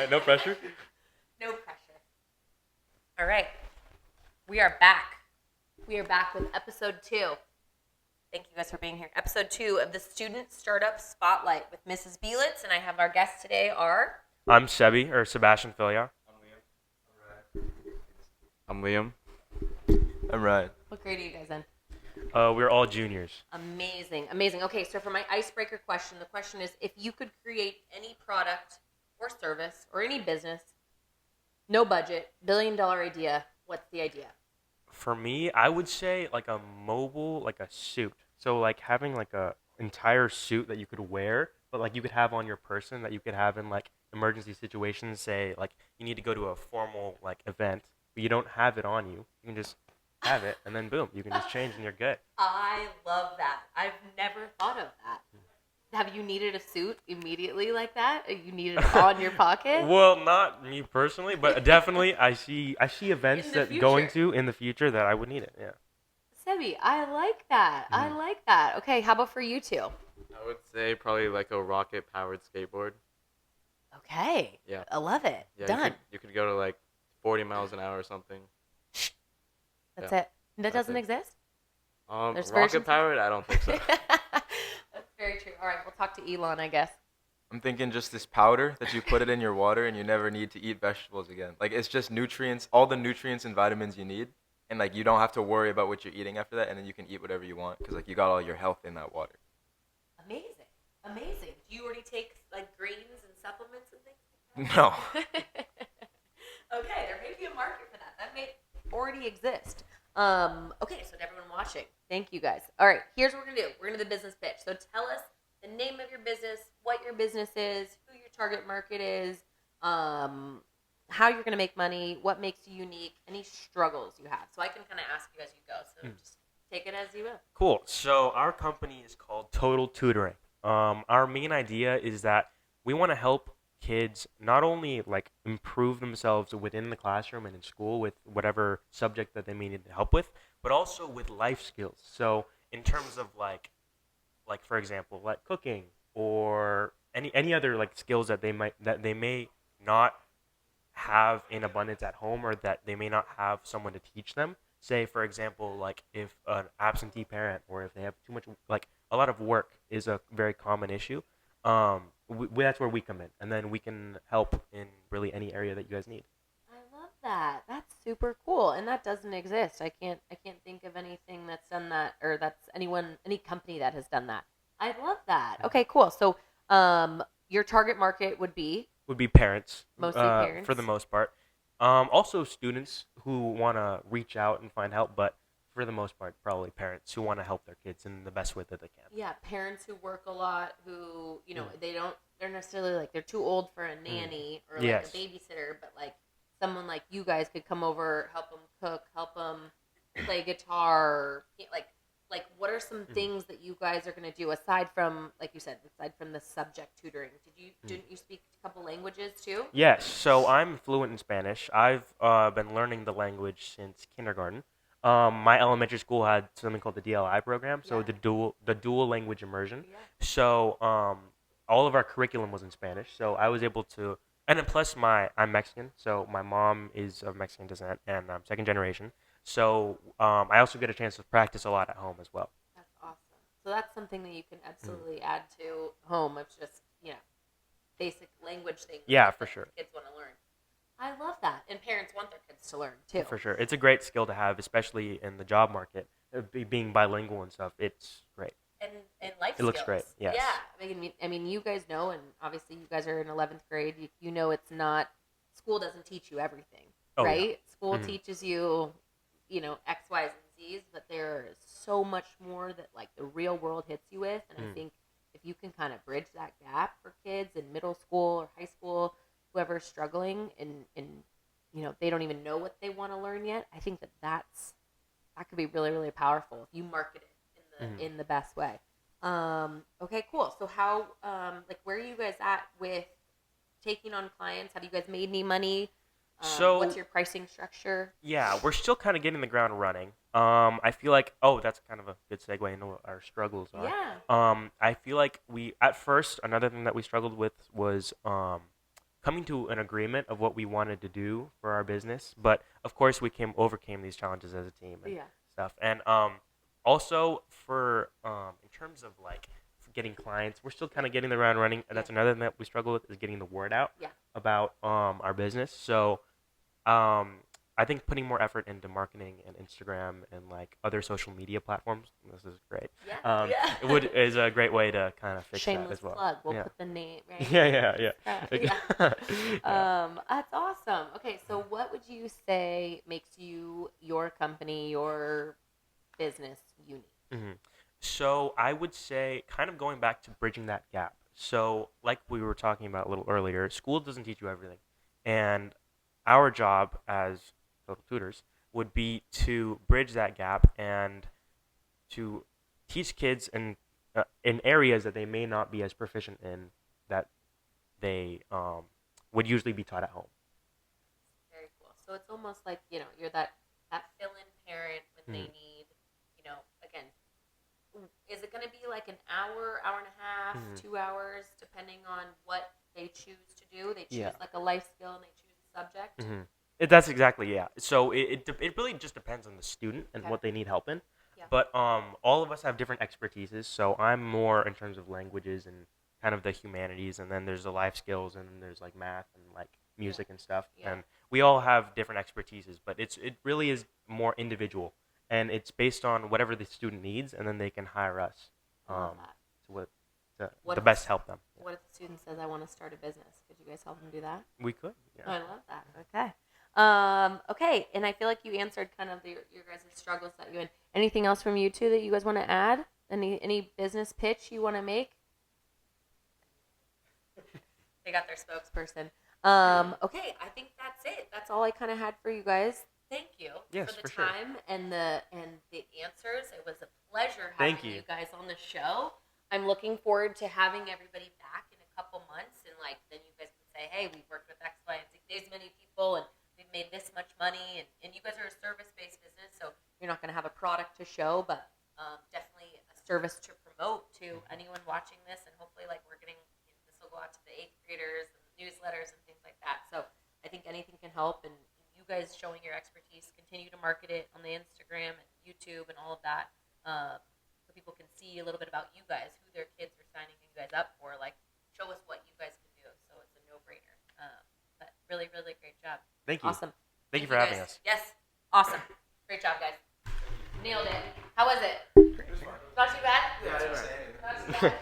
right, no pressure. No pressure. All right. We are back. We are back with episode 2. Thank you guys for being here. Episode 2 of the Student Startup Spotlight with Mrs. Belitz, and I have our guests today are... I'm Sebastian Filia. I'm Liam. I'm Ryan. What grade are you guys in? We're all juniors. Amazing. Okay, so for my icebreaker question, the question is, if you could create any product or service or any business, no budget, $1 billion idea, what's the idea? For me, I would say like a suit. So like having like a entire suit that you could wear, but like you could have on your person that you could have in like emergency situations. Say like you need to go to a formal like event, but you don't have it on you. You can just have it, and then boom, you can just change and you're good. I love that. I've never thought of that. Have you needed a suit immediately like that? You needed it on your pocket? Well, not me personally, but definitely I see events that going to in the future that I would need it. Yeah. Sebi, I like that. I like that. Okay, how about for you two? I would say probably like a rocket-powered skateboard. Okay. Yeah. I love it. Yeah, Done. You could go to like 40 miles an hour or something. That's it. That doesn't exist? There's rocket-powered? I don't think so. That's very true. All right, we'll talk to Elon, I guess. I'm thinking just this powder that you put it in your water and you never need to eat vegetables again. Like it's just nutrients, all the nutrients and vitamins you need, and like you don't have to worry about what you're eating after that, and then you can eat whatever you want because like you got all your health in that water. Amazing. Do you already take like greens and supplements and things? No. Okay, there may be a market for that. That may already exist. Okay, so to everyone watching, thank you guys. All right, here's what we're gonna do. We're gonna do the business pitch. So tell us the name of your business, what your business is, who your target market is, how you're gonna make money, what makes you unique, any struggles you have. So I can kind of ask you as you go. So just take it as you will. Cool. So our company is called Total Tutoring. Our main idea is that we want to help kids not only like improve themselves within the classroom and in school with whatever subject that they may need help with, but also with life skills. So in terms of like for example, like cooking or any other like skills that they may not have in abundance at home or that they may not have someone to teach them. Say for example, like if an absentee parent or if they have too much like a lot of work is a very common issue. That's where we come in, and then we can help in really any area that you guys need. I love that. That's super cool, and that doesn't exist. I can't think of anything that's done that, or that's any company that has done that. I love that. Okay, cool. So, your target market would be parents, mostly parents for the most part. Also students who want to reach out and find help, but for the most part, probably parents who want to help their kids in the best way that they can. Yeah, parents who work a lot, who they're necessarily like they're too old for a nanny or like a babysitter, but like someone like you guys could come over, help them cook, help them play guitar, like what are some things that you guys are going to do aside from, like you said, aside from the subject tutoring? Didn't you speak a couple languages too? Yes, so I'm fluent in Spanish. I've been learning the language since kindergarten. My elementary school had something called the DLI program, so the dual language immersion. Yeah. So all of our curriculum was in Spanish. So I was able to, and then plus I'm Mexican, so my mom is of Mexican descent, and I'm second generation. So I also get a chance to practice a lot at home as well. That's awesome. So that's something that you can absolutely add to home of just basic language things. Yeah, for sure. Kids want to learn. I love that. And parents want their kids to learn, too. For sure. It's a great skill to have, especially in the job market. Being bilingual and stuff, it's great. And life skills. It looks great, yes. Yeah. I mean, you guys know, and obviously you guys are in 11th grade. You know it's not, school doesn't teach you everything, right? Yeah. School teaches you, X, Y's, and Z's, but there is so much more that, like, the real world hits you with. And I think if you can kind of bridge that gap for kids in middle school or high school, whoever's struggling and they don't even know what they want to learn yet, I think that could be really, really powerful if you market it in the best way. Okay, cool. So how where are you guys at with taking on clients? Have you guys made any money? What's your pricing structure? Yeah, we're still kind of getting the ground running. I feel like, that's kind of a good segue into what our struggles are. Yeah. I feel like another thing that we struggled with was coming to an agreement of what we wanted to do for our business. But of course, we overcame these challenges as a team and Yeah. stuff. And also for in terms of like getting clients, we're still kind of getting the ground running. And that's another thing that we struggle with is getting the word out about our business. So I think putting more effort into marketing and Instagram and like other social media platforms. This is great. Is a great way to kind of fix Shameless that as well. plug. We'll put the name right. Yeah. That's awesome. Okay, so what would you say makes you, your company, your business unique? Mm-hmm. So I would say, kind of going back to bridging that gap. So, like we were talking about a little earlier, school doesn't teach you everything, and our job as total tutors would be to bridge that gap and to teach kids in areas that they may not be as proficient in that they would usually be taught at home. Very cool. So it's almost like, you're that fill-in parent when they need, again, is it going to be like an hour, hour and a half, 2 hours, depending on what they choose to do? They choose like a life skill and they choose a subject? That's exactly, yeah. So it really just depends on the student and what they need help in. Yeah. But all of us have different expertises. So I'm more in terms of languages and kind of the humanities, and then there's the life skills, and then there's like math and like music and stuff. Yeah. And we all have different expertises, but it really is more individual, and it's based on whatever the student needs, and then they can hire us to best help them. Yeah. What if the student says, I want to start a business? Could you guys help them do that? We could. Yeah. Oh, I love that. Okay. Okay, and I feel like you answered kind of your guys' struggles that you had. Anything else from you two that you guys want to add? Any business pitch you want to make? They got their spokesperson. Okay, I think that's it. That's all I kind of had for you guys. Thank you for the time and the answers. It was a pleasure having you guys on the show. I'm looking forward to having everybody back in a couple months, and then you guys can say, hey, we've worked with X, Y, and Z, these many people, and we've made this much money, and you guys are a service-based business, so you're not going to have a product to show, but definitely a service to promote to anyone watching this, and hopefully we're getting, this will go out to the 8th graders and newsletters and things like that. So I think anything can help, and you guys showing your expertise, continue to market it on the Instagram and YouTube and all of that, so people can see a little bit about you guys, who their kids are signing you guys up for. Show us what you guys can do. So it's a no-brainer. But really, really great job. Thank you. Awesome. Thank you for having us. Yes. Awesome. Great job, guys. Nailed it. How was it? It was fun. Not too bad? Yeah, I didn't say anything. Not too bad.